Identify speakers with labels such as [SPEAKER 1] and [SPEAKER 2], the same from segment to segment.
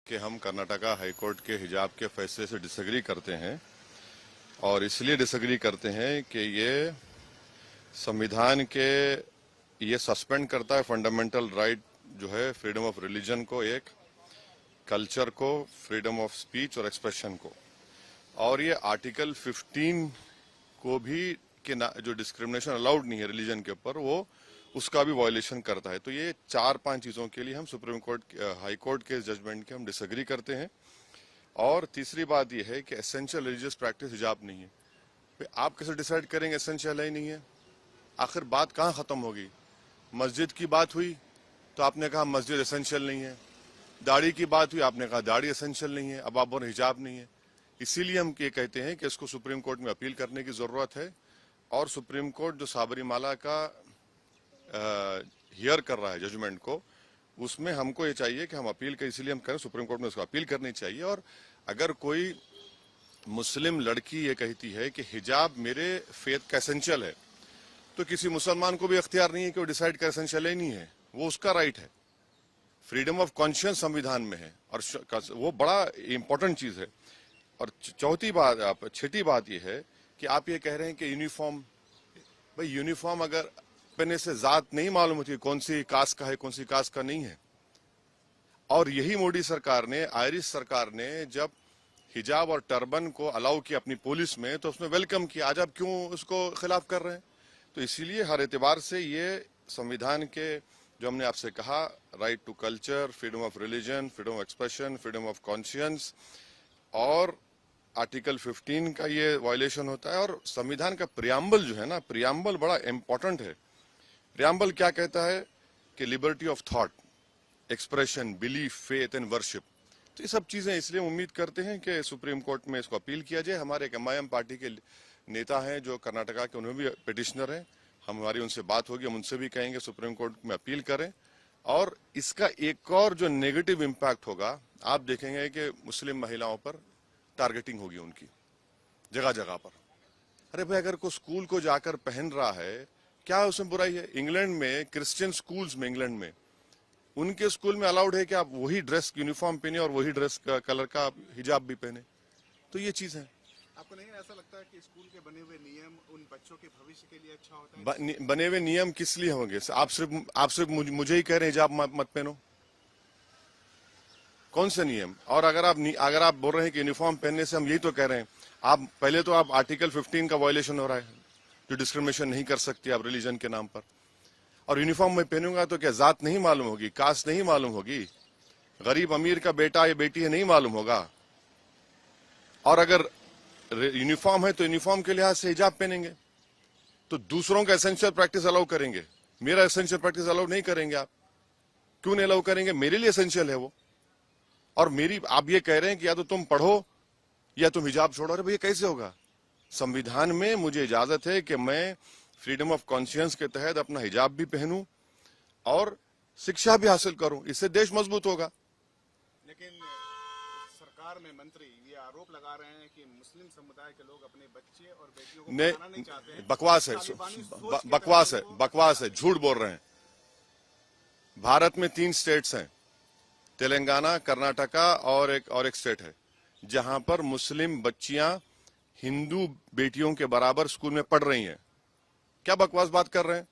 [SPEAKER 1] कि हम कर्नाटका हाईकोर्ट के हिजाब के फैसले से डिसएग्री करते हैं और इसलिए डिसएग्री करते हैं कि ये संविधान के ये सस्पेंड करता है फंडामेंटल राइट जो है फ्रीडम ऑफ रिलीजन को, एक कल्चर को, फ्रीडम ऑफ स्पीच और एक्सप्रेशन को। और ये आर्टिकल 15 को भी कि जो डिस्क्रिमिनेशन अलाउड नहीं है रिलीजन के ऊपर, वो उसका भी वायलेशन करता है। तो ये 4-5 चीजों के लिए हम सुप्रीम कोर्ट हाई कोर्ट के जजमेंट के हम डिसएग्री करते हैं। और तीसरी बात यह है कि एसेंशियल रिलीजियस प्रैक्टिस हिजाब नहीं है। आप कैसे डिसाइड करेंगे एसेंशियल है ही नहीं है? आखिर बात कहाँ खत्म होगी? मस्जिद की बात हुई तो आपने कहा मस्जिद एसेंशियल नहीं है, दाढ़ी की बात हुई आपने कहा दाढ़ी एसेंशियल नहीं है, अब आप बोल हिजाब नहीं है। इसीलिए हम ये कहते हैं कि इसको सुप्रीम कोर्ट में अपील करने की जरूरत है। और सुप्रीम कोर्ट जो साबरीमाला का हियर कर रहा है जजमेंट को, उसमें हमको ये चाहिए कि हम अपील करें। इसीलिए हम करें सुप्रीम कोर्ट में उसको अपील करनी चाहिए। और अगर कोई मुस्लिम लड़की ये कहती है कि हिजाब मेरे फेथ का एसेंशियल है, तो किसी मुसलमान को भी अख्तियार नहीं है कि वो डिसाइड कर एसेंशियल ही नहीं है, वो उसका राइट है। फ्रीडम ऑफ कॉन्शियंस संविधान में है और वो बड़ा इंपॉर्टेंट चीज है। और छठी बात यह है कि आप ये कह रहे हैं कि यूनिफॉर्म, भाई यूनिफॉर्म अगर पहनने से जात नहीं मालूम होती कौन सी कास्ट का है कौन सी कास्ट का नहीं है। और यही मोदी सरकार ने, आयरिश सरकार ने जब हिजाब और टर्बन को अलाउ किया अपनी पुलिस में, तो उसमें वेलकम किया। आज आप क्यों उसको खिलाफ कर रहे हैं? तो इसीलिए हर एतबार से ये संविधान के जो हमने आपसे कहा, right to culture, freedom of religion, freedom of expression, freedom of conscience, और आर्टिकल 15 का ये वायलेशन होता है। और संविधान का प्रियम्बल जो है ना, प्रियम्बल बड़ा इंपॉर्टेंट है। प्रियम्बल क्या कहता है कि liberty of thought, expression, belief, faith and worship. तो ये सब चीजें, इसलिए उम्मीद करते हैं कि सुप्रीम कोर्ट में इसको अपील किया जाए। हमारे एक MIM पार्टी के नेता हैं जो कर्नाटका के, उन्होंने भी पिटिशनर हैं, हमारी उनसे बात होगी, हम उनसे भी कहेंगे सुप्रीम कोर्ट में अपील करें। और इसका एक और जो नेगेटिव इम्पैक्ट होगा, आप देखेंगे कि मुस्लिम महिलाओं पर टारगेटिंग होगी उनकी जगह जगह पर। अरे भाई, अगर कोई स्कूल को जाकर पहन रहा है, क्या उसमें बुराई है? इंग्लैंड में क्रिश्चियन स्कूल्स में, इंग्लैंड में उनके स्कूल में अलाउड है कि आप वही ड्रेस यूनिफॉर्म पहने और वही ड्रेस का कलर का हिजाब भी पहने। तो ये चीज है।
[SPEAKER 2] आपको नहीं ऐसा लगता है कि स्कूल के बने हुए नियम उन बच्चों के भविष्य के लिए अच्छा होता है?
[SPEAKER 1] बने हुए नियम किस लिए होंगे? आप सिर्फ मुझे ही कह रहे हैं हिजाब मत पहनो? कौन से नियम? और अगर आप बोल रहे हैं कि यूनिफॉर्म पहनने से, हम यही तो कह रहे हैं, आप पहले तो आप आर्टिकल 15 का वायलेशन हो रहा है, जो डिस्क्रिमिनेशन नहीं कर सकती आप रिलीजन के नाम पर। और यूनिफॉर्म में पहनूंगा तो क्या जात नहीं मालूम होगी, कास्ट नहीं मालूम होगी, गरीब अमीर का बेटा या बेटी है नहीं मालूम होगा? और अगर यूनिफॉर्म है तो यूनिफॉर्म के लिहाज से हिजाब पहनेंगे, तो दूसरों का एसेंशियल प्रैक्टिस अलाउ करेंगे, मेरा एसेंशियल प्रैक्टिस अलाउ नहीं करेंगे। आप क्यों नहीं अलाउ करेंगे? मेरे लिए एसेंशियल है वो। और आप ये कह रहे हैं कि या तो तुम पढ़ो या तुम हिजाब छोड़ो। अरे भैया, कैसे होगा? संविधान में मुझे इजाजत है कि मैं फ्रीडम ऑफ कॉन्शियंस के तहत अपना हिजाब भी पहनूं और शिक्षा भी हासिल करूं, इससे देश मजबूत होगा।
[SPEAKER 2] लेकिन सरकार में मंत्री ये आरोप लगा रहे हैं कि मुस्लिम समुदाय के लोग अपने बच्चे और बेटियों को पढ़ाना नहीं चाहते हैं।
[SPEAKER 1] बकवास है, झूठ बोल रहे हैं। भारत में 3 स्टेट्स हैं, तेलंगाना, कर्नाटका और एक स्टेट है, जहां पर मुस्लिम बच्चियां हिंदू बेटियों के बराबर स्कूल में पढ़ रही हैं। क्या बकवास बात कर रहे हैं?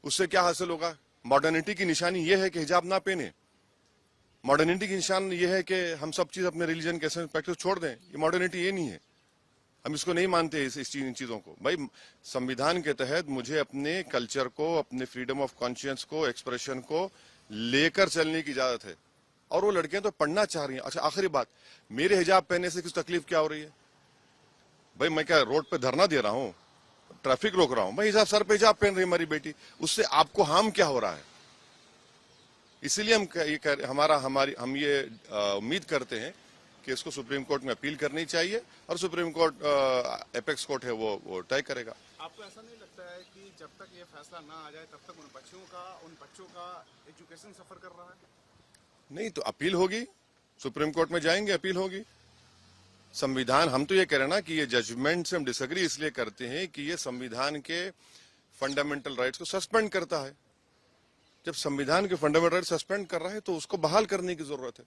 [SPEAKER 1] उससे क्या हासिल होगा? मॉडर्निटी की निशानी यह है कि हिजाब ना पहने। मॉडर्निटी की निशान यह है कि हम सब चीज अपने रिलीजन के प्रैक्टिस छोड़ दें। ये मॉडर्निटी ये नहीं है, हम इसको नहीं मानते इन चीजों को। भाई, संविधान के तहत मुझे अपने कल्चर को, अपने फ्रीडम ऑफ कॉन्शियंस को, एक्सप्रेशन को लेकर चलने की इजाजत है। और वो लड़कियां तो पढ़ना चाह रही हैं। अच्छा, आखिरी बात, मेरे हिजाब पहनने से किस तकलीफ क्या हो रही है? भाई, मैं क्या रोड पे धरना दे रहा हूं, ट्रैफिक रोक रहा हूं? भाई, हिजाब सर पे हिजाब पहन रही है हमारी बेटी, उससे आपको हार्म क्या हो रहा है? इसीलिए हम ये उम्मीद करते हैं कि इसको सुप्रीम कोर्ट में अपील करनी चाहिए और सुप्रीम कोर्ट, एपेक्स कोर्ट है, वो तय करेगा।
[SPEAKER 2] आपको ऐसा नहीं लगता है कि जब तक ये फैसला ना आ जाए तब तक उन बच्चों का एजुकेशन सफर कर रहा है?
[SPEAKER 1] नहीं, तो अपील होगी, सुप्रीम कोर्ट में जाएंगे, अपील होगी। संविधान, हम तो ये कह रहे हैं ना कि ये जजमेंट से हम डिसएग्री इसलिए करते हैं कि ये संविधान के फंडामेंटल राइट्स को सस्पेंड करता है। जब संविधान के फंडामेंटल राइट्स सस्पेंड कर रहा है तो उसको बहाल करने की जरूरत है।